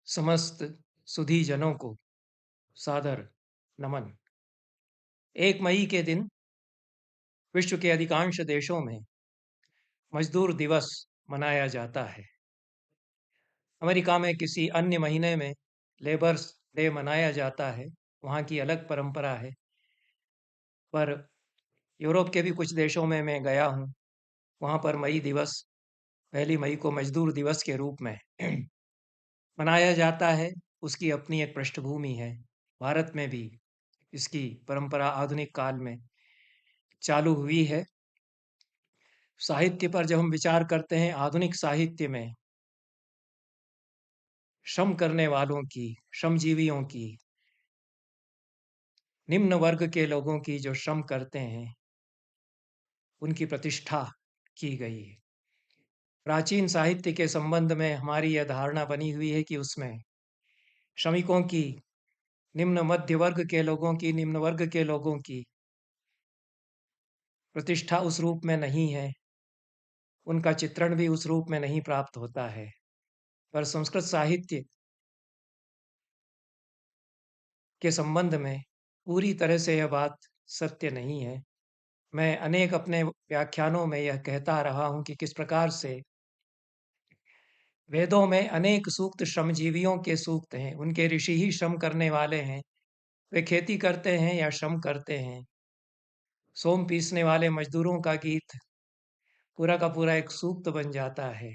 समस्त सुधी जनों को सादर नमन। 1 मई के दिन विश्व के अधिकांश देशों में मजदूर दिवस मनाया जाता है। अमेरिका में किसी अन्य महीने में लेबर्स डे मनाया जाता है, वहाँ की अलग परंपरा है। पर यूरोप के भी कुछ देशों में मैं गया हूँ, वहाँ पर मई दिवस 1 मई को मजदूर दिवस के रूप में मनाया जाता है। उसकी अपनी एक पृष्ठभूमि है। भारत में भी इसकी परंपरा आधुनिक काल में चालू हुई है। साहित्य पर जब हम विचार करते हैं, आधुनिक साहित्य में श्रम करने वालों की, श्रमजीवियों की, निम्न वर्ग के लोगों की जो श्रम करते हैं, उनकी प्रतिष्ठा की गई है। प्राचीन साहित्य के संबंध में हमारी यह धारणा बनी हुई है कि उसमें श्रमिकों की, निम्न मध्य वर्ग के लोगों की, निम्न वर्ग के लोगों की प्रतिष्ठा उस रूप में नहीं है, उनका चित्रण भी उस रूप में नहीं प्राप्त होता है। पर संस्कृत साहित्य के संबंध में पूरी तरह से यह बात सत्य नहीं है। मैं अनेक अपने व्याख्यानों में यह कहता रहा हूँ कि किस प्रकार से वेदों में अनेक सूक्त श्रमजीवियों के सूक्त हैं, उनके ऋषि ही श्रम करने वाले हैं। वे खेती करते हैं या श्रम करते हैं। सोम पीसने वाले मजदूरों का गीत पूरा का पूरा एक सूक्त बन जाता है।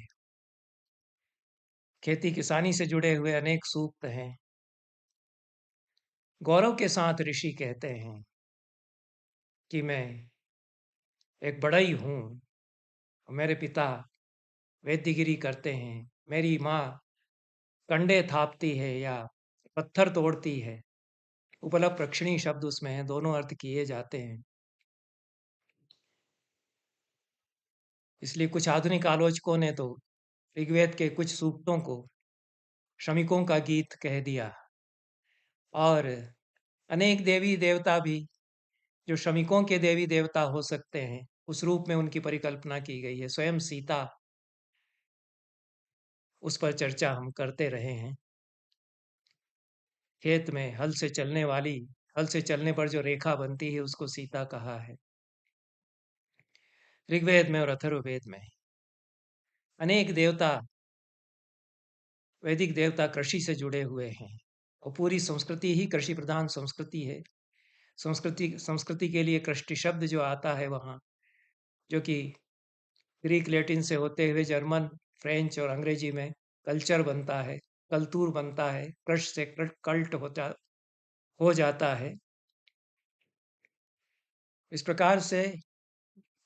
खेती किसानी से जुड़े हुए अनेक सूक्त हैं। गौरव के साथ ऋषि कहते हैं कि मैं एक बढ़ई हूँ, मेरे पिता वैद्यगिरी करते हैं, मेरी माँ कंडे थापती है या पत्थर तोड़ती है। उपलब्ध प्रक्षिणी शब्द उसमें है, दोनों अर्थ किए जाते हैं। इसलिए कुछ आधुनिक आलोचकों ने तो ऋग्वेद के कुछ सूक्तों को श्रमिकों का गीत कह दिया, और अनेक देवी देवता भी जो श्रमिकों के देवी देवता हो सकते हैं, उस रूप में उनकी परिकल्पना की गई है। स्वयं सीता, उस पर चर्चा हम करते रहे हैं। खेत में हल से चलने पर जो रेखा बनती है, उसको सीता कहा है। ऋग्वेद में और अथर्ववेद में अनेक देवता, वैदिक देवता कृषि से जुड़े हुए हैं, और पूरी संस्कृति ही कृषि प्रधान संस्कृति है। संस्कृति के लिए कृष्टि शब्द जो आता है वहाँ, जो कि ग्रीक लैटिन से होते हुए जर्मन, फ्रेंच और अंग्रेजी में कल्चर बनता है, कल्तूर बनता है, कृष से कल्ट हो जाता है। इस प्रकार से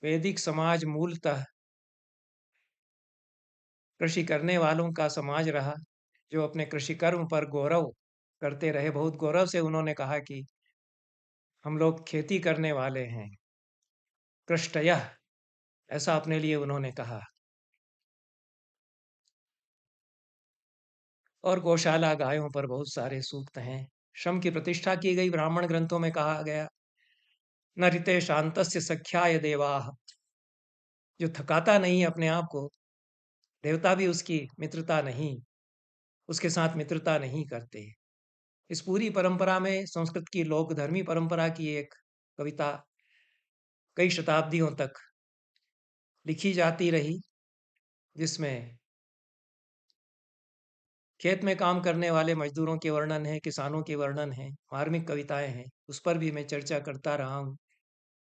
वैदिक समाज मूलतः कृषि करने वालों का समाज रहा, जो अपने कृषि कर्म पर गौरव करते रहे। बहुत गौरव से उन्होंने कहा कि हम लोग खेती करने वाले हैं, कृष्टयः, ऐसा अपने लिए उन्होंने कहा। और गौशाला गायों पर बहुत सारे सूक्त हैं। श्रम की प्रतिष्ठा की गई। ब्राह्मण ग्रंथों में कहा गया, न ऋते शांतस्य सख्याय देवाः, जो थकाता नहीं अपने आप को, देवता भी उसकी मित्रता नहीं, उसके साथ मित्रता नहीं करते। इस पूरी परंपरा में संस्कृत की लोक धर्मी परंपरा की एक कविता कई शताब्दियों तक लिखी जाती रही, जिसमें खेत में काम करने वाले मजदूरों के वर्णन है, किसानों के वर्णन है, मार्मिक कविताएं हैं। उस पर भी मैं चर्चा करता रहा हूँ।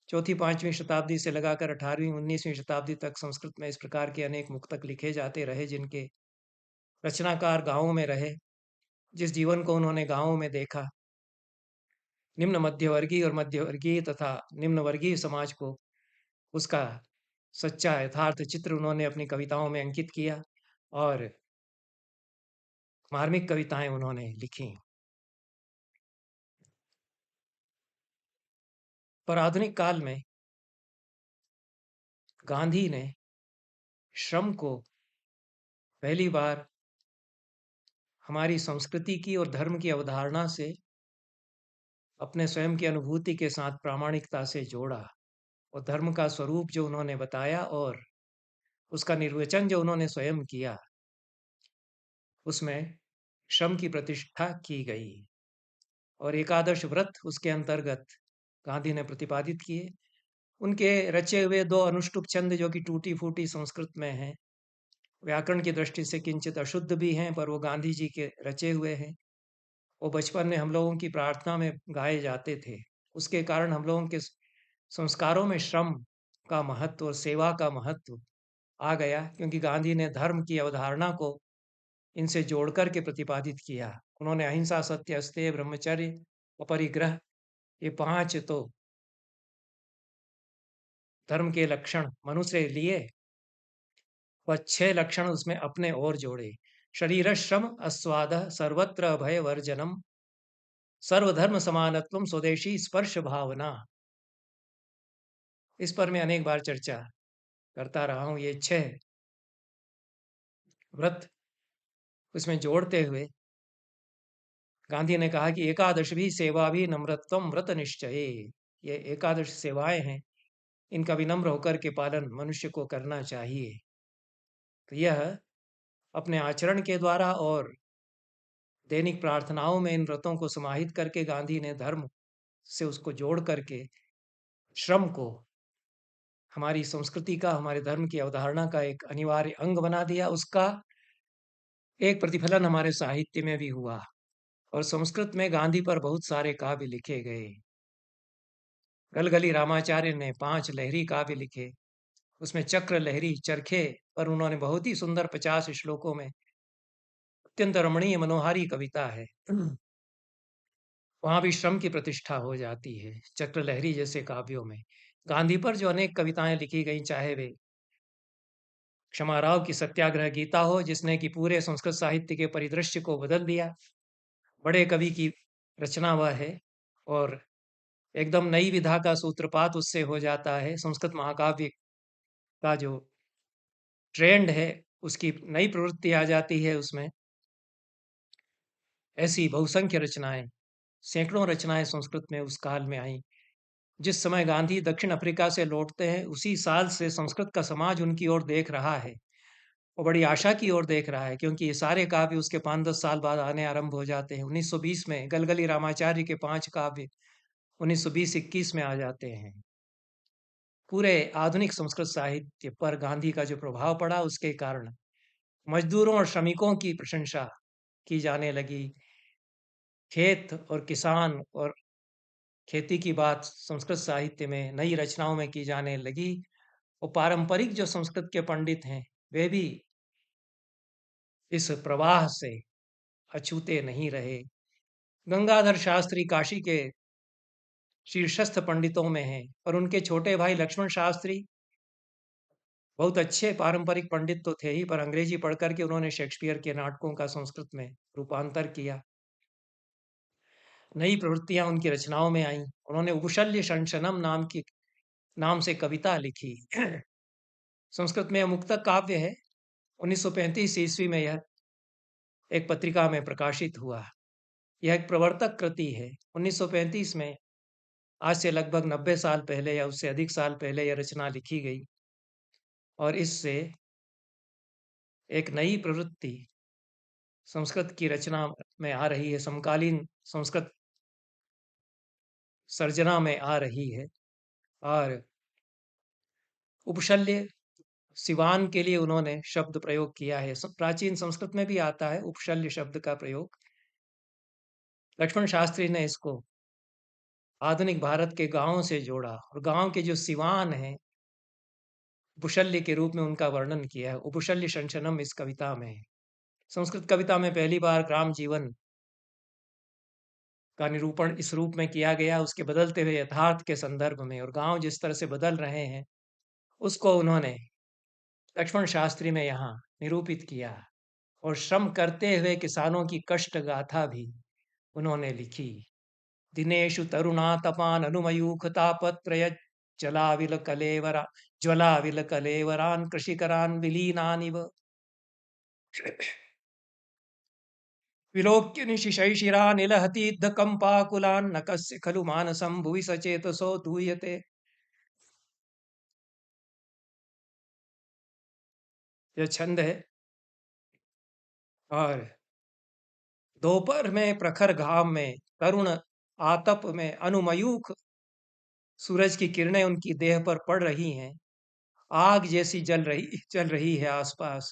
चौथी 5वीं शताब्दी से लगाकर 18वीं 19वीं शताब्दी तक संस्कृत में इस प्रकार के अनेक मुक्तक लिखे जाते रहे, जिनके रचनाकार गांवों में रहे, जिस जीवन को उन्होंने गांवों में देखा। निम्न मध्यवर्गीय और मध्यवर्गीय तथा निम्न वर्गीय समाज को उसका सच्चा यथार्थ चित्र उन्होंने अपनी कविताओं में अंकित किया, और मार्मिक कविताएं उन्होंने लिखी। पर आधुनिक काल में गांधी ने श्रम को पहली बार हमारी संस्कृति की और धर्म की अवधारणा से अपने स्वयं की अनुभूति के साथ प्रामाणिकता से जोड़ा, और धर्म का स्वरूप जो उन्होंने बताया और उसका निर्वचन जो उन्होंने स्वयं किया, उसमें श्रम की प्रतिष्ठा की गई और एकादश व्रत उसके अंतर्गत गांधी ने प्रतिपादित किए। उनके रचे हुए 2 अनुष्टुप छंद जो कि टूटी-फूटी संस्कृत में हैं, व्याकरण की दृष्टि से किंचित अशुद्ध भी हैं, पर वो गांधी जी के रचे हुए हैं। वो बचपन में हम लोगों की प्रार्थना में गाए जाते थे। उसके कारण हम लोगों के संस्कारों में श्रम का महत्व और सेवा का महत्व आ गया, क्योंकि गांधी ने धर्म की अवधारणा को इनसे जोड़ कर के प्रतिपादित किया। उन्होंने अहिंसा, सत्य, अस्तेय, ब्रह्मचर्य, अपरिग्रह, ये 5 तो धर्म के लक्षण मनुष्य लिए, व 6 लक्षण उसमें अपने और जोड़े। शरीरश्रम अस्वादः सर्वत्र अभय वर्जनम सर्वधर्म समानत्वम स्वदेशी स्पर्श भावना। इस पर मैं अनेक बार चर्चा करता रहा हूँ। ये 6 व्रत उसमें जोड़ते हुए गांधी ने कहा कि एकादश भी सेवा भी नम्रत्वम व्रत निश्चये। ये एकादश सेवाएं हैं, इनका विनम्र होकर के पालन मनुष्य को करना चाहिए। तो यह अपने आचरण के द्वारा और दैनिक प्रार्थनाओं में इन व्रतों को समाहित करके गांधी ने धर्म से उसको जोड़ करके श्रम को हमारी संस्कृति का, हमारे धर्म की अवधारणा का एक अनिवार्य अंग बना दिया। उसका एक प्रतिफलन हमारे साहित्य में भी हुआ और संस्कृत में गांधी पर बहुत सारे काव्य लिखे गए। गलगली रामाचार्य ने 5 लहरी काव्य लिखे। उसमें चक्र लहरी चरखे पर उन्होंने बहुत ही सुंदर 50 श्लोकों में अत्यंत रमणीय मनोहारी कविता है। वहां भी श्रम की प्रतिष्ठा हो जाती है चक्र लहरी जैसे काव्यों में। गांधी पर जो अनेक कविताएं लिखी गई, चाहे वे क्षमाराव की सत्याग्रह गीता हो, जिसने कि पूरे संस्कृत साहित्य के परिदृश्य को बदल दिया, बड़े कवि की रचना वह है और एकदम नई विधा का सूत्रपात उससे हो जाता है। संस्कृत महाकाव्य का जो ट्रेंड है, उसकी नई प्रवृत्ति आ जाती है उसमें। ऐसी बहुसंख्य रचनाएं, सैकड़ों रचनाएं संस्कृत में उस काल में आईं। जिस समय गांधी दक्षिण अफ्रीका से लौटते हैं, उसी साल से संस्कृत का समाज उनकी ओर देख रहा है। वो बड़ी आशा की ओर देख रहा है, क्योंकि ये सारे काव्य उसके 5-10 साल बाद आने आरंभ हो जाते हैं। 1920 में गलगली रामाचार्य के 5 काव्य 1920-21 में आ जाते हैं। पूरे आधुनिक संस्कृत साहित्य पर गांधी का जो प्रभाव पड़ा, उसके कारण मजदूरों और श्रमिकों की प्रशंसा की जाने लगी। खेत और किसान और खेती की बात संस्कृत साहित्य में नई रचनाओं में की जाने लगी। और पारंपरिक जो संस्कृत के पंडित हैं, वे भी इस प्रवाह से अछूते नहीं रहे। गंगाधर शास्त्री काशी के शीर्षस्थ पंडितों में हैं, और उनके छोटे भाई लक्ष्मण शास्त्री बहुत अच्छे पारंपरिक पंडित तो थे ही, पर अंग्रेजी पढ़ करके उन्होंने शेक्सपियर के नाटकों का संस्कृत में रूपांतर किया। नई प्रवृत्तियां उनकी रचनाओं में आईं। उन्होंने उपशल्य शंशनम नाम से कविता लिखी। संस्कृत में यह मुक्तक काव्य है। 1935 ईस्वी में यह एक पत्रिका में प्रकाशित हुआ। यह एक प्रवर्तक कृति है। 1935 में, आज से लगभग 90 साल पहले या उससे अधिक साल पहले यह रचना लिखी गई और इससे एक नई प्रवृत्ति संस्कृत की रचना में आ रही है, समकालीन संस्कृत सर्जना में आ रही है। और उपशल्य सिवान के लिए उन्होंने शब्द प्रयोग किया है। प्राचीन संस्कृत में भी आता है उपशल्य शब्द का प्रयोग। लक्ष्मण शास्त्री ने इसको आधुनिक भारत के गांवों से जोड़ा और गांव के जो सिवान हैं, उपशल्य के रूप में उनका वर्णन किया है। उपशल्य शंशनम इस कविता में है। संस्कृत कविता में पहली बार ग्राम जीवन का निरूपण इस रूप में किया गया, उसके बदलते हुए यथार्थ के संदर्भ में, और गांव जिस तरह से बदल रहे हैं उसको उन्होंने लक्ष्मण शास्त्री में यहाँ निरूपित किया। और श्रम करते हुए किसानों की कष्ट गाथा भी उन्होंने लिखी। दिनेषु तरुणातपान अनुमयूख तापत्रय जलाविल कलेवरा ज्वलाविल कलेवरान कृषिकरान विलीनानिव विलोक्य निशिशैशिरानिलहतीद्ध कंपाकुलान् न कस्य खलु मानसं भुवि सचेतसो धूयते। यह छंद है और दोपहर में प्रखर घाम में तरुण आतप में अनुमयूख सूरज की किरणें उनकी देह पर पड़ रही हैं। आग जैसी जल रही है आसपास।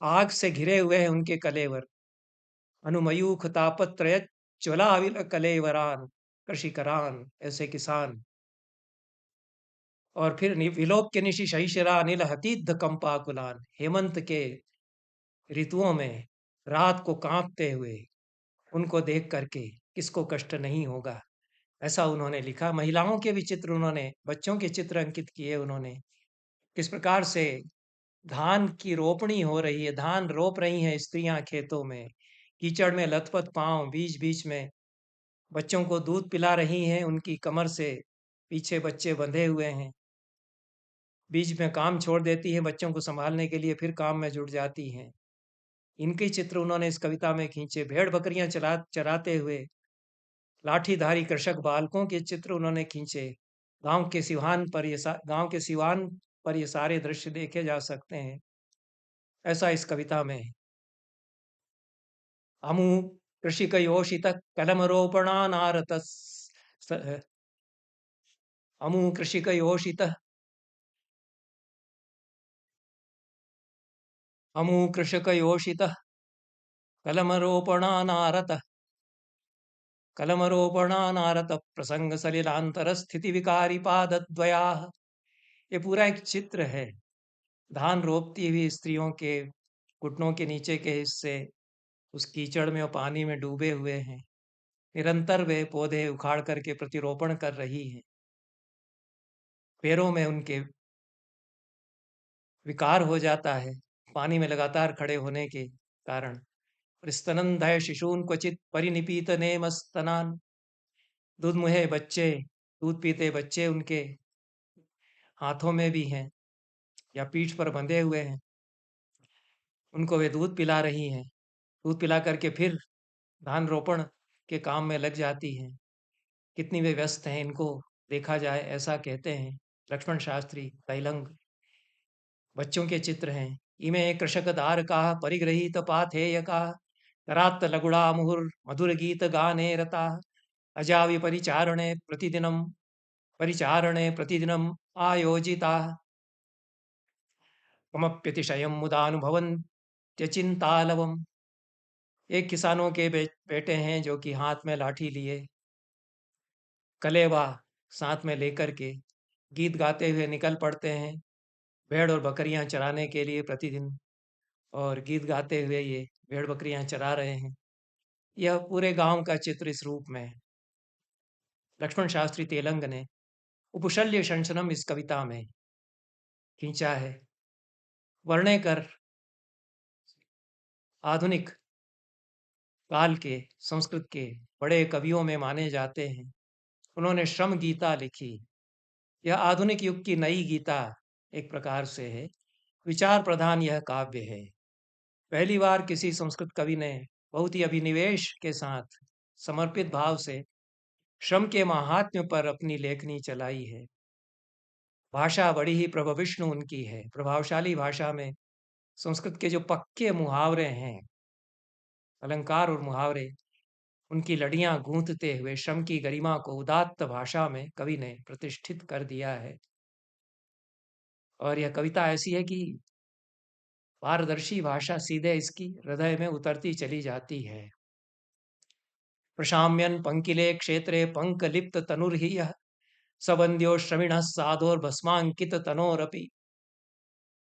आग से घिरे हुए हैं उनके कलेवर। अनुमयूख तापत्रय ज्वला कलेवरान कृषिकरान, ऐसे किसान। और फिर विलोक्य निशि शैशिरा अनिल हतीद्ध कंपाकुलान, हेमंत के ऋतुओं में रात को कांपते हुए उनको देख करके किसको कष्ट नहीं होगा, ऐसा उन्होंने लिखा। महिलाओं के भी चित्र उन्होंने, बच्चों के चित्र अंकित किए उन्होंने। किस प्रकार से धान की रोपणी हो रही है, धान रोप रही हैं स्त्रियां खेतों में, कीचड़ में लथपथ पांव, बीच बीच में बच्चों को दूध पिला रही हैं, उनकी कमर से पीछे बच्चे बंधे हुए हैं। बीच में काम छोड़ देती हैं बच्चों को संभालने के लिए, फिर काम में जुट जाती हैं। इनके चित्र उन्होंने इस कविता में खींचे। भेड़ बकरियां चराते हुए लाठीधारी कृषक बालकों के चित्र उन्होंने खींचे। गांव के सिवान पर ये सारे दृश्य देखे जा सकते हैं। ऐसा इस कविता में। अमु कृषिकयोषित कलमरोपणानारत अमु कृषिकयोषित अमु कृषकयोषित कलमरोपणानारत कलमरोपणानारत प्रसंग सलिलांतर स्थिति विकारी पादद्वयाः। ये पूरा एक चित्र है। धान रोपती हुई स्त्रियों के घुटनों के नीचे के हिस्से उस कीचड़ में और पानी में डूबे हुए हैं। निरंतर वे पौधे उखाड़ करके प्रतिरोपण कर रही हैं। पैरों में उनके विकार हो जाता है पानी में लगातार खड़े होने के कारण। स्तनंदय शिशून क्वचित परिनिपीत नेमस्तनान, दूध मुहे बच्चे, दूध पीते बच्चे उनके हाथों में भी हैं या पीठ पर बंधे हुए हैं। उनको वे दूध पिला रही हैं। दूध पिला करके फिर धान रोपण के काम में लग जाती हैं। कितनी वे व्यस्त हैं इनको देखा जाए, ऐसा कहते हैं लक्ष्मण शास्त्री तैलंग। बच्चों के चित्र हैं। इमे कृषक दार का परिग्रहित पाथेय का करात लगुड़ा मुहुर मधुर गीत गाने रता अजावि परिचारणे प्रतिदिनम आयोजिता कमप्यतिशयम मुदानुभवन्त्यचिंतालवम। एक किसानों के बेटे हैं जो कि हाथ में लाठी लिए, कलेवा साथ में लेकर के गीत गाते हुए निकल पड़ते हैं भेड़ और बकरियां चराने के लिए प्रतिदिन। और गीत गाते हुए ये भेड़ बकरियां चरा रहे हैं। यह पूरे गांव का चित्र इस रूप में है। लक्ष्मण शास्त्री तेलंग ने उपशल्य शंसनम इस कविता में खींचा है। वर्णेकर आधुनिक काल के संस्कृत के बड़े कवियों में माने जाते हैं। उन्होंने श्रम गीता लिखी। यह आधुनिक युग की नई गीता एक प्रकार से है। विचार प्रधान यह काव्य है। पहली बार किसी संस्कृत कवि ने बहुत ही अभिनिवेश के साथ समर्पित भाव से श्रम के महात्म्य पर अपनी लेखनी चलाई है। भाषा बड़ी ही प्रभविष्णु उनकी है। प्रभावशाली भाषा में संस्कृत के जो पक्के मुहावरे हैं, अलंकार और मुहावरे, उनकी लड़ियां गूंथते हुए श्रम की गरिमा को उदात्त भाषा में कवि ने प्रतिष्ठित कर दिया है। और यह कविता ऐसी है कि पारदर्शी भाषा सीधे इसकी हृदय में उतरती चली जाती है। प्रशाम्यन पंकिले क्षेत्रे पंकलिप्त तनुर्हि यः सबंध्यो श्रमिणः साधोर भस्मांकित तनोरपि।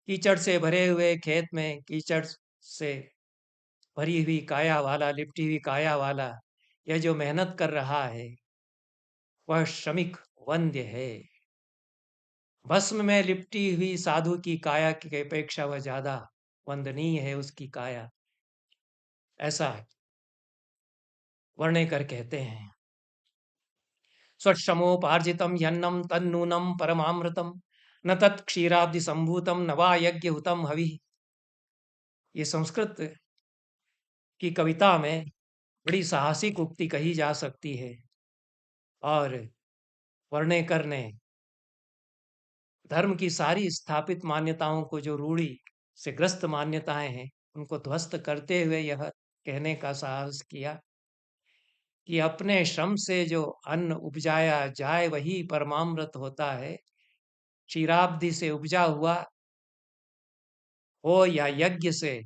कीचड़ से भरे हुए खेत में कीचड़ से भरी हुई काया वाला, लिपटी हुई काया वाला यह जो मेहनत कर रहा है वह श्रमिक वंद्य है। भस्म में लिपटी हुई साधु की काया की अपेक्षा वह ज्यादा वंदनीय है उसकी काया, ऐसा वर्णेकर कहते हैं। स्वश्रमोपार्जितम यन्नम तन्नूनम परमामृतम न तत् क्षीराब्धि संभूतम न वा यज्ञ हुतम हवि। ये संस्कृत की कविता में बड़ी साहसिक उक्ति कही जा सकती है। और वर्णेकर ने धर्म की सारी स्थापित मान्यताओं को, जो रूढ़ी से ग्रस्त मान्यताएं हैं, उनको ध्वस्त करते हुए यह कहने का साहस किया कि अपने श्रम से जो अन्न उपजाया जाए वही परमामृत होता है। क्षीराब्धि से उपजा हुआ हो या यज्ञ से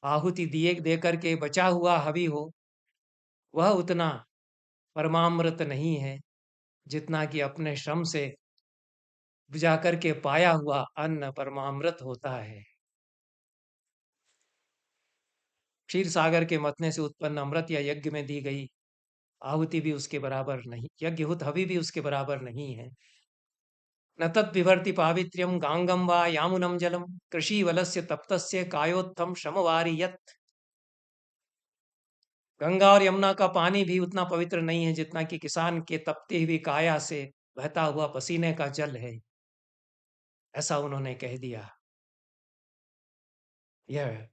आहुति दिए दे करके बचा हुआ हवि हो, वह उतना परमामृत नहीं है जितना कि अपने श्रम से उपजा करके पाया हुआ अन्न परमामृत होता है। क्षीर सागर के मतने से उत्पन्न अमृत या यज्ञ में दी गई आहुति भी उसके बराबर नहीं, यज्ञहुत हवि भी उसके बराबर नहीं है। न तत् विभर्ति पावित्र्यम गांगम वा यामुनम जलम कृषि वलस्य तप्तस्य कायोत्थम श्रमवारी यत्। गंगा और यमुना का पानी भी उतना पवित्र नहीं है जितना कि किसान के तपती हुई काया से बहता हुआ पसीने का जल है। ऐसा उन्होंने कह दिया। यह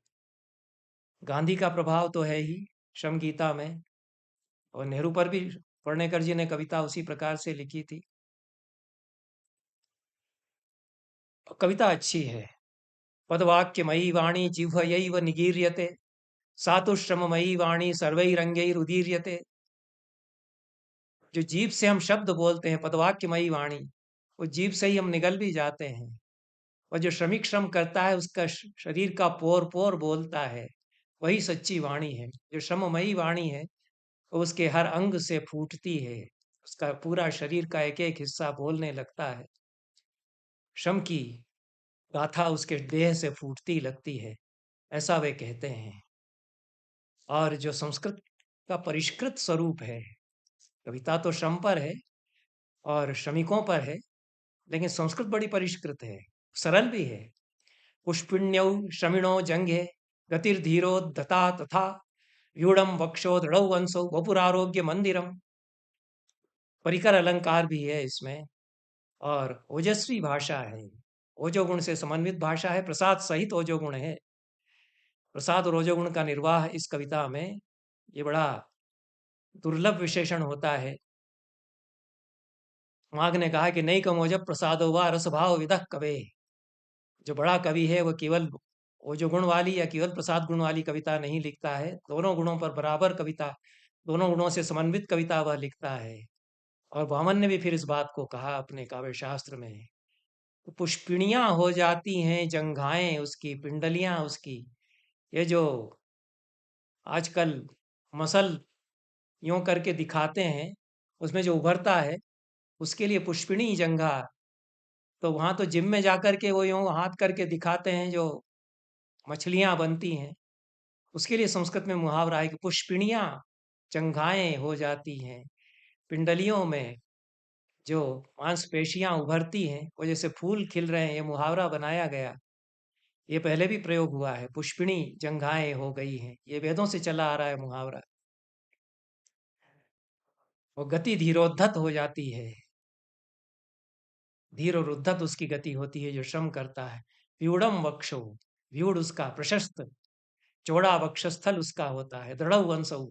गांधी का प्रभाव तो है ही श्रम गीता में, और नेहरू पर भी पढ़नेकर जी ने कविता उसी प्रकार से लिखी थी। कविता अच्छी है। पदवाक्यमयी वाणी जिह्वयैव निगीर्यते सातुश्रममयी वाणी सर्वैरंगैरुदीर्यते। जो जीभ से हम शब्द बोलते हैं, पदवाक्यमयी वाणी, वो जीभ से ही हम निगल भी जाते हैं। और जो श्रमिक श्रम करता है उसका शरीर का पोर पोर बोलता है, वही सच्ची वाणी है। जो श्रममयी वाणी है वो उसके हर अंग से फूटती है, उसका पूरा शरीर का एक एक हिस्सा बोलने लगता है। श्रम की गाथा उसके देह से फूटती लगती है, ऐसा वे कहते हैं। और जो संस्कृत का परिष्कृत स्वरूप है, कविता तो श्रम पर है और श्रमिकों पर है, लेकिन संस्कृत बड़ी परिष्कृत है, सरल भी है। पुष्पिण्यौ श्रमिणो जंघे गतिर्धीरो दता तथा व्यूढ़म वक्षो दृढ़ वंशो वपुरारोग्य मंदिरम। परिकर अलंकार भी है इसमें, और ओजस्वी भाषा है, ओजोगुण से समन्वित भाषा है, प्रसाद सहित ओजोगुण है। प्रसाद और ओजोगुण का निर्वाह इस कविता में ये बड़ा दुर्लभ विशेषण होता है। माघ ने कहा कि नहीं कमोजब प्रसादो वा रसभाव विदः कवे। जो बड़ा कवि है वो केवल ओजो गुण वाली या केवल प्रसाद गुण वाली कविता नहीं लिखता है, दोनों गुणों पर बराबर कविता, दोनों गुणों से समन्वित कविता वह लिखता है। और वामन ने भी फिर इस बात को कहा अपने काव्य शास्त्र में। तो पुष्पिणियां हो जाती हैं जंघाएं उसकी, पिंडलियां उसकी। ये जो आजकल मसल यूं करके दिखाते हैं, उसमें जो उभरता है उसके लिए पुष्पिणी जंघा। तो वहां तो जिम में जाकर के वो यूं हाथ करके दिखाते हैं जो मछलियां बनती हैं, उसके लिए संस्कृत में मुहावरा है कि पुष्पिणियां जंघाएं हो जाती हैं। पिंडलियों में जो मांसपेशियां उभरती हैं वो जैसे फूल खिल रहे हैं, ये मुहावरा बनाया गया। ये पहले भी प्रयोग हुआ है, पुष्पिणी जंघाएं हो गई हैं, ये वेदों से चला आ रहा है मुहावरा। वो गति धीरोद्धत हो जाती है, धीर और उद्धत उसकी गति होती है जो श्रम करता है। व्यूढ़म वक्षो, व्यूढ़ उसका प्रशस्त चौड़ा वक्षस्थल उसका होता है। दृढ़ वंशौ,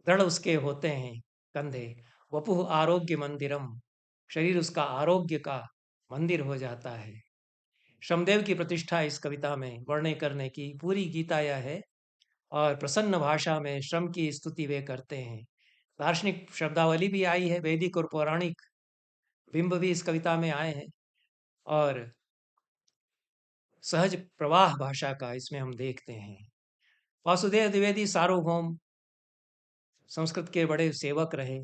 दृढ़ उसके होते हैं कंधे। वपुः आरोग्य मंदिरम, शरीर उसका आरोग्य का मंदिर हो जाता है। श्रमदेव की प्रतिष्ठा इस कविता में वर्णन करने की पूरी गीता यह है, और प्रसन्न भाषा में श्रम की स्तुति वे करते हैं। दार्शनिक शब्दावली भी आई है, वैदिक और पौराणिक बिंब भी इस कविता में आए हैं, और सहज प्रवाह भाषा का इसमें हम देखते हैं। वासुदेव द्विवेदी सार्वभौम संस्कृत के बड़े सेवक रहे,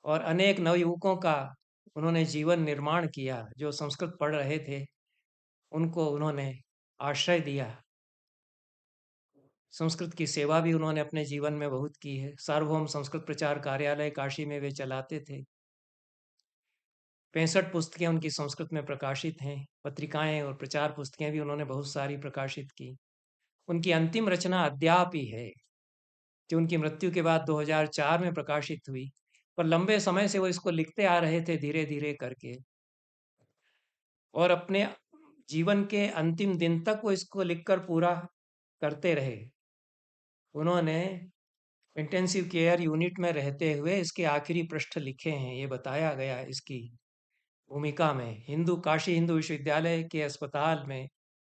और अनेक नवयुवकों का उन्होंने जीवन निर्माण किया। जो संस्कृत पढ़ रहे थे उनको उन्होंने आश्रय दिया। संस्कृत की सेवा भी उन्होंने अपने जीवन में बहुत की है। सार्वभौम संस्कृत प्रचार कार्यालय काशी में वे चलाते थे। 65 पुस्तकें उनकी संस्कृत में प्रकाशित हैं। पत्रिकाएं और प्रचार पुस्तकें भी उन्होंने बहुत सारी प्रकाशित की। उनकी अंतिम रचना अद्यापि है, जो उनकी मृत्यु के बाद 2004 में प्रकाशित हुई, पर लंबे समय से वो इसको लिखते आ रहे थे धीरे धीरे करके, और अपने जीवन के अंतिम दिन तक वो इसको लिखकर पूरा करते रहे। उन्होंने इंटेंसिव केयर यूनिट में रहते हुए इसके आखिरी पृष्ठ लिखे हैं। ये बताया गया इसकी भूमिका में, काशी हिंदू विश्वविद्यालय के अस्पताल में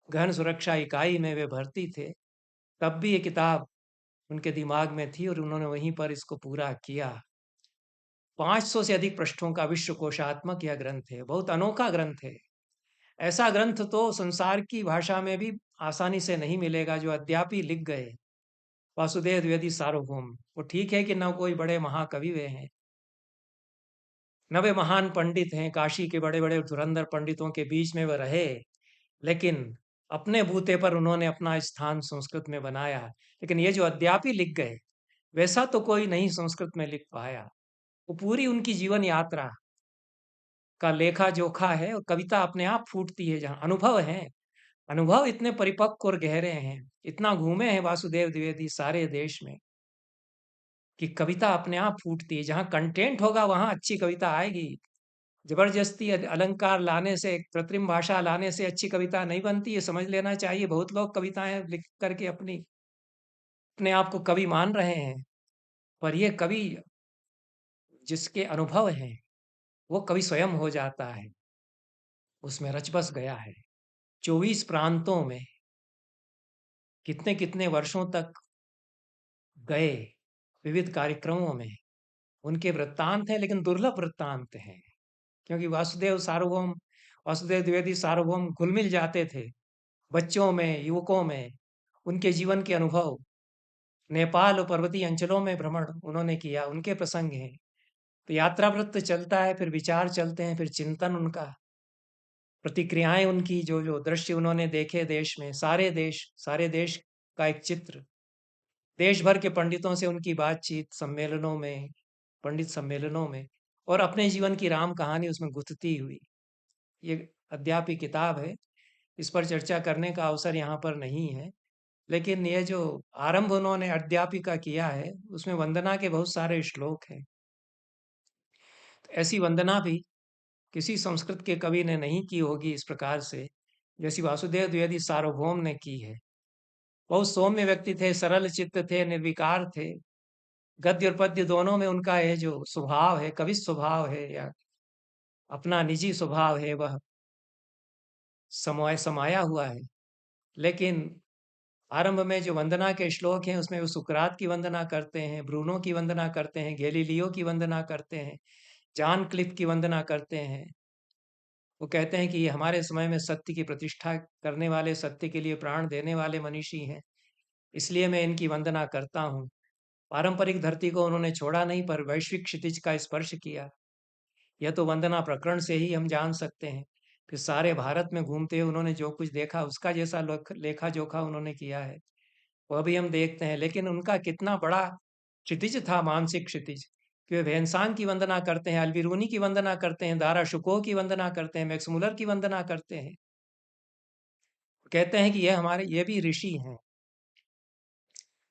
गहन सुरक्षा इकाई में वे भर्ती थे, तब भी ये किताब उनके दिमाग में थी और उन्होंने वहीं पर इसको पूरा किया। 500 से अधिक पृष्ठों का विश्व कोशात्मक यह ग्रंथ है, बहुत अनोखा ग्रंथ है। ऐसा ग्रंथ तो संसार की भाषा में भी आसानी से नहीं मिलेगा जो अद्यापि लिख गए वासुदेव द्विवेदी सार्वभौम। वो ठीक है कि न कोई बड़े महाकवि वे हैं, न वे महान पंडित हैं, काशी के बड़े बड़े धुरंधर पंडितों के बीच में वह रहे, लेकिन अपने बूते पर उन्होंने अपना स्थान संस्कृत में बनाया। लेकिन ये जो अद्यापि लिख गए, वैसा तो कोई नहीं संस्कृत में लिख पाया। वो पूरी उनकी जीवन यात्रा का लेखा जोखा है और कविता अपने आप फूटती है जहाँ अनुभव है। अनुभव इतने परिपक्व और गहरे हैं, इतना घूमे हैं वासुदेव द्विवेदी सारे देश में कि कविता अपने आप फूटती है। जहाँ कंटेंट होगा वहाँ अच्छी कविता आएगी। जबरदस्ती अलंकार लाने से, कृत्रिम भाषा लाने से अच्छी कविता नहीं बनती, ये समझ लेना चाहिए। बहुत लोग कविताएं लिख करके अपने आप को कवि मान रहे हैं, पर ये कवि जिसके अनुभव हैं, वो कवि स्वयं हो जाता है, उसमें रच बस गया है। 24 प्रांतों में कितने कितने वर्षों तक गए, विविध कार्यक्रमों में उनके वृत्तांत हैं, लेकिन दुर्लभ वृत्तांत हैं, क्योंकि वासुदेव द्विवेदी सार्वभौम घुल मिल जाते थे बच्चों में, युवकों में। उनके जीवन के अनुभव, नेपाल और पर्वतीय अंचलों में भ्रमण उन्होंने किया, उनके प्रसंग हैं। तो यात्रा वृत्त चलता है, फिर विचार चलते हैं, फिर चिंतन उनका, प्रतिक्रियाएं उनकी, जो जो दृश्य उन्होंने देखे देश में, सारे देश का एक चित्र, देश भर के पंडितों से उनकी बातचीत सम्मेलनों में, पंडित सम्मेलनों में, और अपने जीवन की राम कहानी उसमें गुथती हुई। ये अद्यापि किताब है, इस पर चर्चा करने का अवसर यहाँ पर नहीं है, लेकिन ये जो आरंभ उन्होंने अद्यापि का किया है, उसमें वंदना के बहुत सारे श्लोक हैं। तो ऐसी वंदना भी किसी संस्कृत के कवि ने नहीं की होगी इस प्रकार से, जैसी वासुदेव द्विवेदी सार्वभौम ने की है। बहुत सौम्य व्यक्ति थे, सरल चित्त थे, निर्विकार थे। गद्य और पद्य दोनों में उनका ये जो स्वभाव है, कवि स्वभाव है या अपना निजी स्वभाव है, वह समाया हुआ है। लेकिन आरंभ में जो वंदना के श्लोक हैं, उसमें वो सुकरात की वंदना करते हैं, ब्रूनो की वंदना करते हैं, गैलीलियो की वंदना करते हैं, जॉन क्लिफ की वंदना करते हैं। वो कहते हैं कि ये हमारे समय में सत्य की प्रतिष्ठा करने वाले, सत्य के लिए प्राण देने वाले मनीषी हैं, इसलिए मैं इनकी वंदना करता हूँ। पारंपरिक धरती को उन्होंने छोड़ा नहीं, पर वैश्विक क्षितिज का स्पर्श किया। यह तो वंदना प्रकरण से ही हम जान सकते हैं। फिर सारे भारत में घूमते हुए उन्होंने जो कुछ देखा, उसका जैसा लेखा जोखा उन्होंने किया है, वह भी हम देखते हैं। लेकिन उनका कितना बड़ा क्षितिज था, मानसिक क्षितिज, कि वे भैंसान की वंदना करते हैं, अल्बिरूनी की वंदना करते हैं, दारा शुको की वंदना करते हैं, मैक्स मुलर की वंदना करते हैं। कहते हैं कि ये भी ऋषि हैं।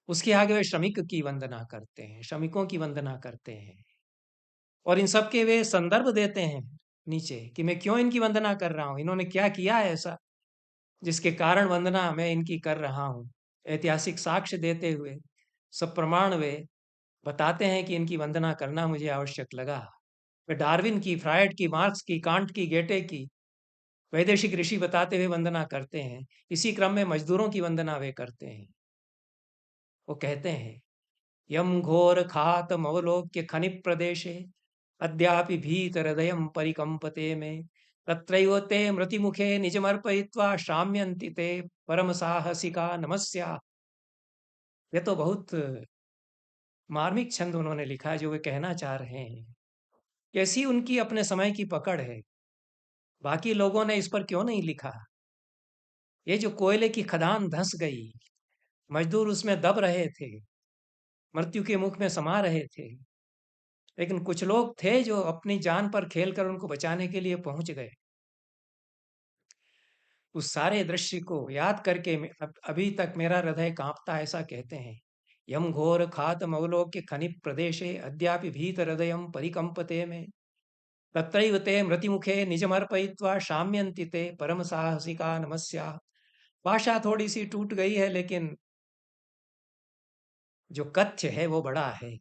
उसके आगे वे श्रमिक की वंदना करते हैं, श्रमिकों की वंदना करते हैं, और इन सब के वे संदर्भ देते हैं नीचे कि मैं क्यों इनकी वंदना कर रहा हूँ, इन्होंने क्या किया है ऐसा जिसके कारण वंदना मैं इनकी कर रहा हूँ। ऐतिहासिक साक्ष्य देते हुए सब प्रमाण वे बताते हैं कि इनकी वंदना करना मुझे आवश्यक लगा। वे डार्विन की, फ्रायड की, मार्क्स की, कांट की, गेटे की, वैदेशिक ऋषि बताते हुए वंदना करते हैं। इसी क्रम में मजदूरों की वंदना वे करते हैं। वो कहते हैं, यम घोर खात मवलोक्य खनिक प्रदेशे अद्यापि भीत हृदय परिकंपते में तत्रैव ते मृतिमुखे निजमर्पयित्वा शाम्यन्ति ते परम साहसिका नमस्या। ये तो बहुत मार्मिक छंद उन्होंने लिखा है, जो वे कहना चाह रहे हैं। कैसी उनकी अपने समय की पकड़ है, बाकी लोगों ने इस पर क्यों नहीं लिखा। ये जो कोयले की खदान धंस गई, मजदूर उसमें दब रहे थे, मृत्यु के मुख में समा रहे थे, लेकिन कुछ लोग थे जो अपनी जान पर खेलकर उनको बचाने के लिए पहुंच गए। उस सारे दृश्य को याद करके अभी तक मेरा हृदय कांपता, ऐसा कहते हैं। यम घोर खात मवलोक्य खनिक प्रदेशे अद्यापि भीत हृदय परिकंपते में तत्रैव ते मृतिमुखे निजमर्पयित्वा शाम्यन्ति ते परम साहसिका नमस्या। भाषा थोड़ी सी टूट गई है, लेकिन जो कथ्य है वो बड़ा है।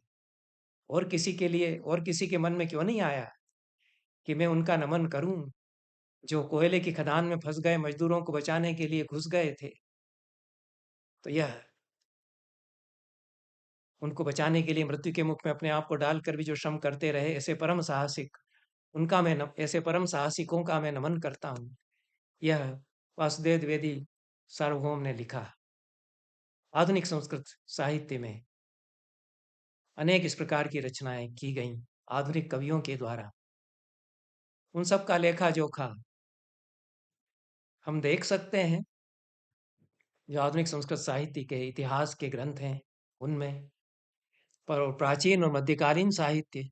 और किसी के लिए, और किसी के मन में क्यों नहीं आया कि मैं उनका नमन करूं, जो कोयले की खदान में फँस गए मज़दूरों को बचाने के लिए घुस गए थे। तो यह उनको बचाने के लिए मृत्यु के मुख में अपने आप को डालकर भी जो श्रम करते रहे, ऐसे परम साहसिकों का मैं नमन करता हूँ। यह वासुदेव द्विवेदी सार्वभौम ने लिखा। आधुनिक संस्कृत साहित्य में अनेक इस प्रकार की रचनाएँ की गईं, आधुनिक कवियों के द्वारा। उन सब का लेखा-जोखा हम देख सकते हैं, जो आधुनिक संस्कृत साहित्य के इतिहास के ग्रंथ हैं, उनमें। पर प्राचीन और मध्यकालीन साहित्य,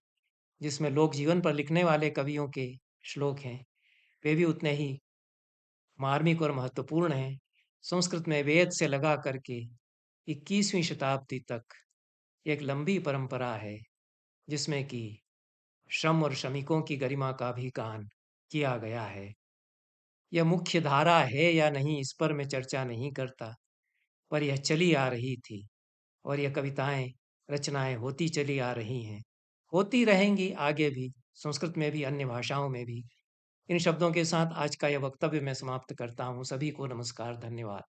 जिसमें लोक जीवन पर लिखने वाले कवियों के श्लोक हैं, वे भी उतने ही मार्मिक और महत्वपूर्ण हैं। संस्कृत में वेद से लगा करके 21वीं शताब्दी तक एक लंबी परंपरा है, जिसमें कि श्रम और श्रमिकों की गरिमा का भी गान किया गया है। यह मुख्य धारा है या नहीं, इस पर मैं चर्चा नहीं करता, पर यह चली आ रही थी और यह कविताएँ, रचनाएँ होती चली आ रही हैं, होती रहेंगी आगे भी, संस्कृत में भी, अन्य भाषाओं में भी। इन शब्दों के साथ आज का यह वक्तव्य मैं समाप्त करता हूँ। सभी को नमस्कार, धन्यवाद।